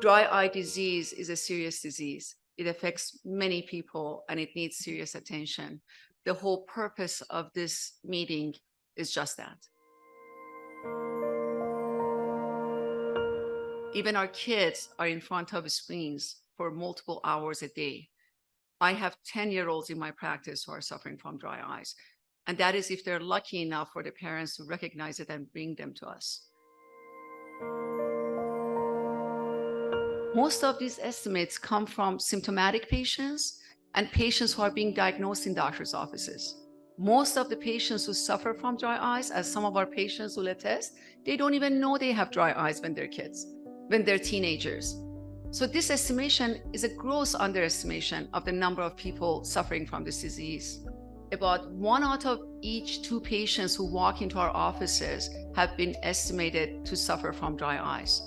Dry eye disease is a serious disease. It affects many people and it needs serious attention. The whole purpose of this meeting is just that. Even our kids are in front of screens for multiple hours a day. I have 10-year-olds in my practice who are suffering from dry eyes. And that is if they're lucky enough for the parents to recognize it and bring them to us. Most of these estimates come from symptomatic patients and patients who are being diagnosed in doctors' offices. Most of the patients who suffer from dry eyes, as some of our patients will attest, they don't even know they have dry eyes when they're kids, when they're teenagers. So this estimation is a gross underestimation of the number of people suffering from this disease. About 1 out of each 2 patients who walk into our offices have been estimated to suffer from dry eyes.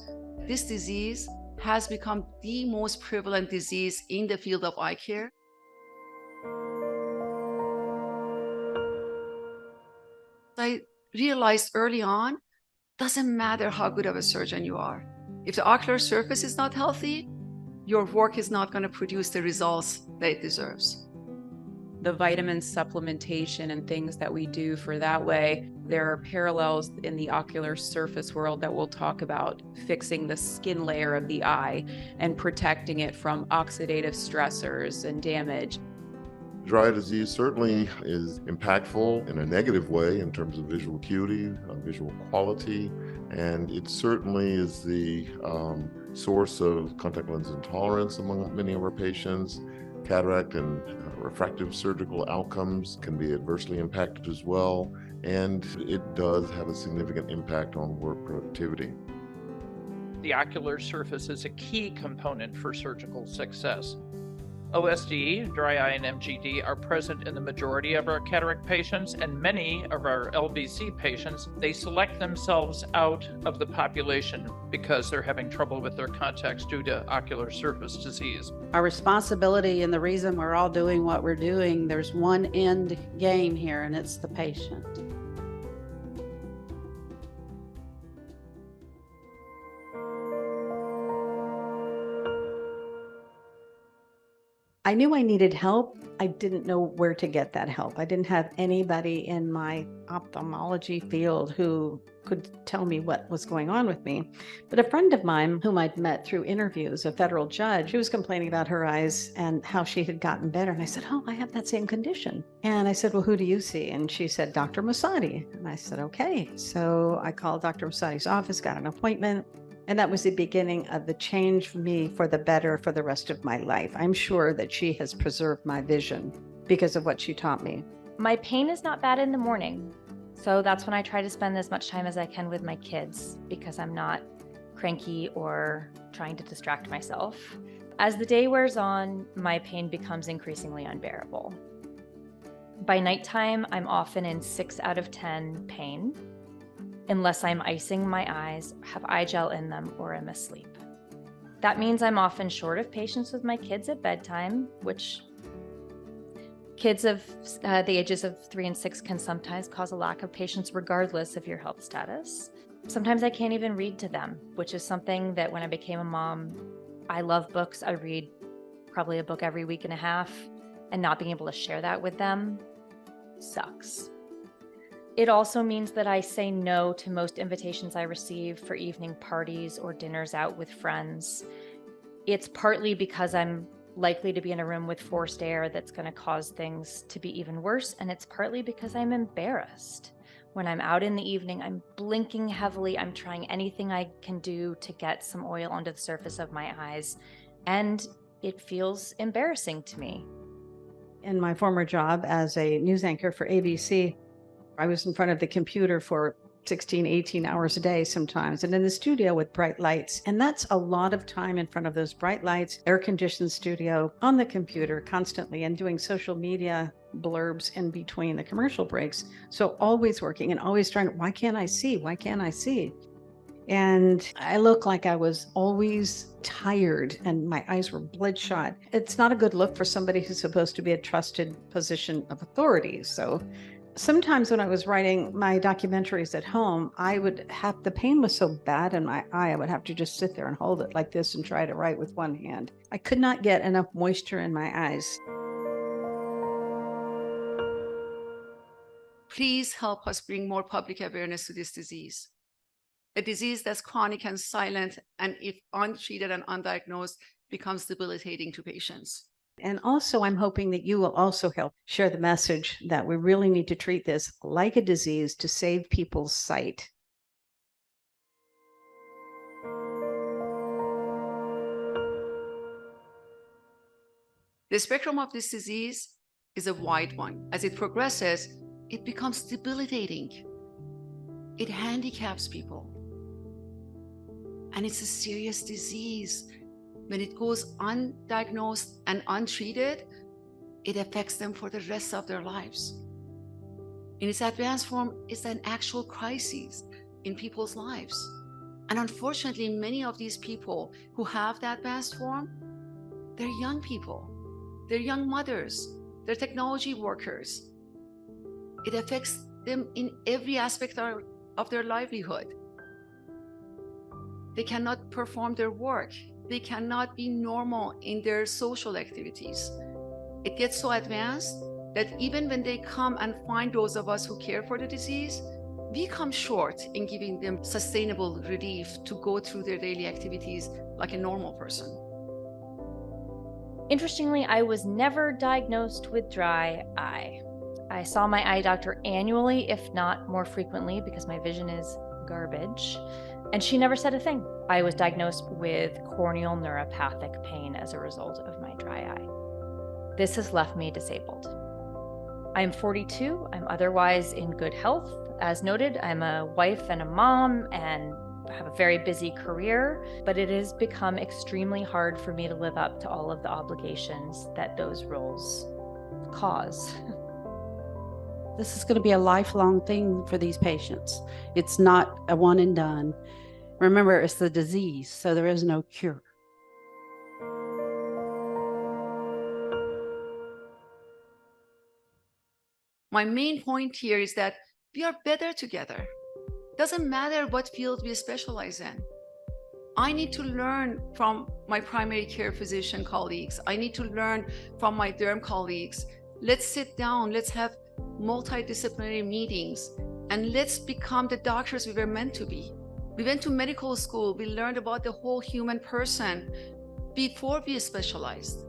This disease has become the most prevalent disease in the field of eye care. I realized early on, doesn't matter how good of a surgeon you are. If the ocular surface is not healthy, your work is not going to produce the results that it deserves. The vitamin supplementation and things that we do for that way, there are parallels in the ocular surface world that we'll talk about, fixing the skin layer of the eye and protecting it from oxidative stressors and damage. Dry eye disease certainly is impactful in a negative way in terms of visual acuity, visual quality, and it certainly is the source of contact lens intolerance among many of our patients. Cataract and refractive surgical outcomes can be adversely impacted as well, and it does have a significant impact on work productivity. The ocular surface is a key component for surgical success. OSD, dry eye, and MGD are present in the majority of our cataract patients, and many of our LBC patients, they select themselves out of the population because they're having trouble with their contacts due to ocular surface disease. Our responsibility and the reason we're all doing what we're doing, there's one end game here, and it's the patient. I knew I needed help. I didn't know where to get that help. I didn't have anybody in my ophthalmology field who could tell me what was going on with me. But a friend of mine whom I'd met through interviews, a federal judge, who was complaining about her eyes and how she had gotten better. And I said, oh, I have that same condition. And I said, well, who do you see? And she said, Dr. Mosaddegh. And I said, okay. So I called Dr. Mossaddegh's office, got an appointment. And that was the beginning of the change for me for the better for the rest of my life. I'm sure that she has preserved my vision because of what she taught me. My pain is not bad in the morning. So that's when I try to spend as much time as I can with my kids because I'm not cranky or trying to distract myself. As the day wears on, my pain becomes increasingly unbearable. By nighttime, I'm often in 6 out of 10 pain, unless I'm icing my eyes, have eye gel in them, or am asleep. That means I'm often short of patience with my kids at bedtime, which kids of the ages of 3 and 6 can sometimes cause a lack of patience regardless of your health status. Sometimes I can't even read to them, which is something that when I became a mom, I love books. I read probably a book every week and a half, and not being able to share that with them sucks. It also means that I say no to most invitations I receive for evening parties or dinners out with friends. It's partly because I'm likely to be in a room with forced air that's going to cause things to be even worse, and it's partly because I'm embarrassed. When I'm out in the evening, I'm blinking heavily. I'm trying anything I can do to get some oil onto the surface of my eyes, and it feels embarrassing to me. In my former job as a news anchor for ABC, I was in front of the computer for 16, 18 hours a day sometimes, and in the studio with bright lights. And that's a lot of time in front of those bright lights, air-conditioned studio, on the computer constantly, and doing social media blurbs in between the commercial breaks. So always working and always trying, why can't I see? Why can't I see? And I looked like I was always tired and my eyes were bloodshot. It's not a good look for somebody who's supposed to be a trusted position of authority. So Sometimes when I was writing my documentaries at home, the pain was so bad in my eye, I would have to just sit there and hold it like this and try to write with one hand. I could not get enough moisture in my eyes. Please help us bring more public awareness to this disease. A disease that's chronic and silent, and if untreated and undiagnosed, becomes debilitating to patients. And also, I'm hoping that you will also help share the message that we really need to treat this like a disease to save people's sight. The spectrum of this disease is a wide one. As it progresses, it becomes debilitating. It handicaps people. And it's a serious disease. When it goes undiagnosed and untreated, it affects them for the rest of their lives. In its advanced form, it's an actual crisis in people's lives. And unfortunately, many of these people who have that advanced form, they're young people, they're young mothers, they're technology workers. It affects them in every aspect of their livelihood. They cannot perform their work. They cannot be normal in their social activities. It gets so advanced that even when they come and find those of us who care for the disease, we come short in giving them sustainable relief to go through their daily activities like a normal person. Interestingly, I was never diagnosed with dry eye. I saw my eye doctor annually, if not more frequently, because my vision is garbage. And she never said a thing. I was diagnosed with corneal neuropathic pain as a result of my dry eye. This has left me disabled. I'm 42. I'm otherwise in good health. As noted, I'm a wife and a mom and have a very busy career, but it has become extremely hard for me to live up to all of the obligations that those roles cause. This is going to be a lifelong thing for these patients. It's not a one and done. Remember, it's the disease, so there is no cure. My main point here is that we are better together. Doesn't matter what field we specialize in. I need to learn from my primary care physician colleagues. I need to learn from my derm colleagues. Let's sit down, let's have multidisciplinary meetings, and let's become the doctors we were meant to be. We went to medical school, we learned about the whole human person before we specialized.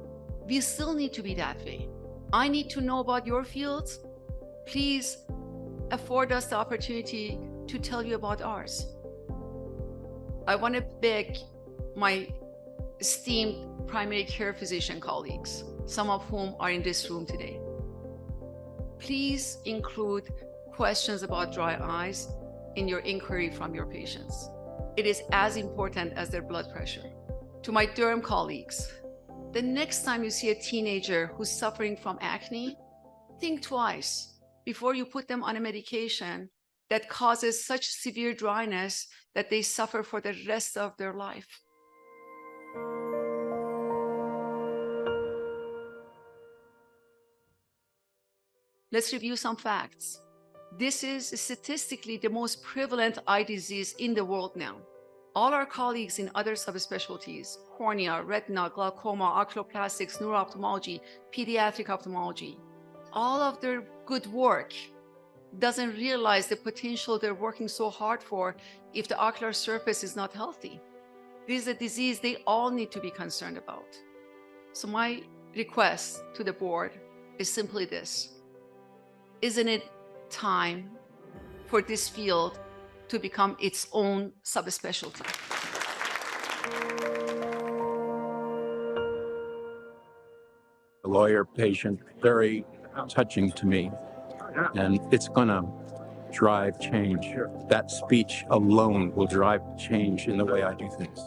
We still need to be that way. I need to know about your fields. Please afford us the opportunity to tell you about ours. I want to beg my esteemed primary care physician colleagues, some of whom are in this room today. Please include questions about dry eyes in your inquiry from your patients. It is as important as their blood pressure. To my derm colleagues, the next time you see a teenager who's suffering from acne, think twice before you put them on a medication that causes such severe dryness that they suffer for the rest of their life. Let's review some facts. This is statistically the most prevalent eye disease in the world now. All our colleagues in other subspecialties, cornea, retina, glaucoma, oculoplastics, neuro-ophthalmology, pediatric ophthalmology, all of their good work doesn't realize the potential they're working so hard for if the ocular surface is not healthy. This is a disease they all need to be concerned about. So my request to the board is simply this. Isn't it time for this field to become its own subspecialty? A lawyer patient, very touching to me, and it's going to drive change. That speech alone will drive change in the way I do things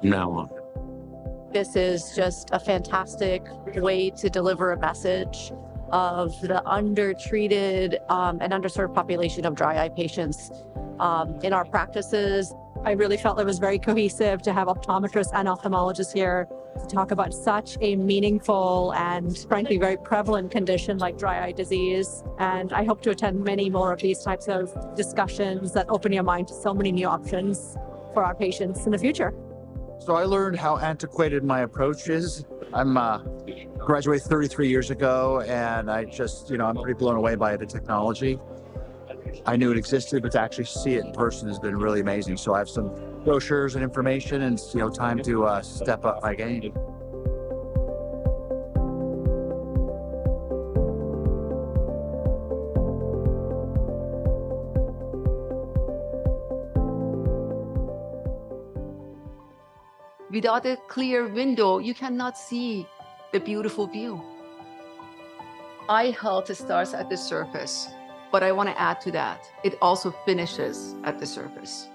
from now on. This is just a fantastic way to deliver a message of the undertreated and underserved population of dry eye patients in our practices. I really felt it was very cohesive to have optometrists and ophthalmologists here to talk about such a meaningful and frankly very prevalent condition like dry eye disease. And I hope to attend many more of these types of discussions that open your mind to so many new options for our patients in the future. So I learned how antiquated my approach is. I'm graduated 33 years ago, and I just, I'm pretty blown away by the technology. I knew it existed, but to actually see it in person has been really amazing. So I have some brochures and information, and time to step up my game. Without a clear window, you cannot see the beautiful view. Eye health starts at the surface, but I want to add to that, it also finishes at the surface.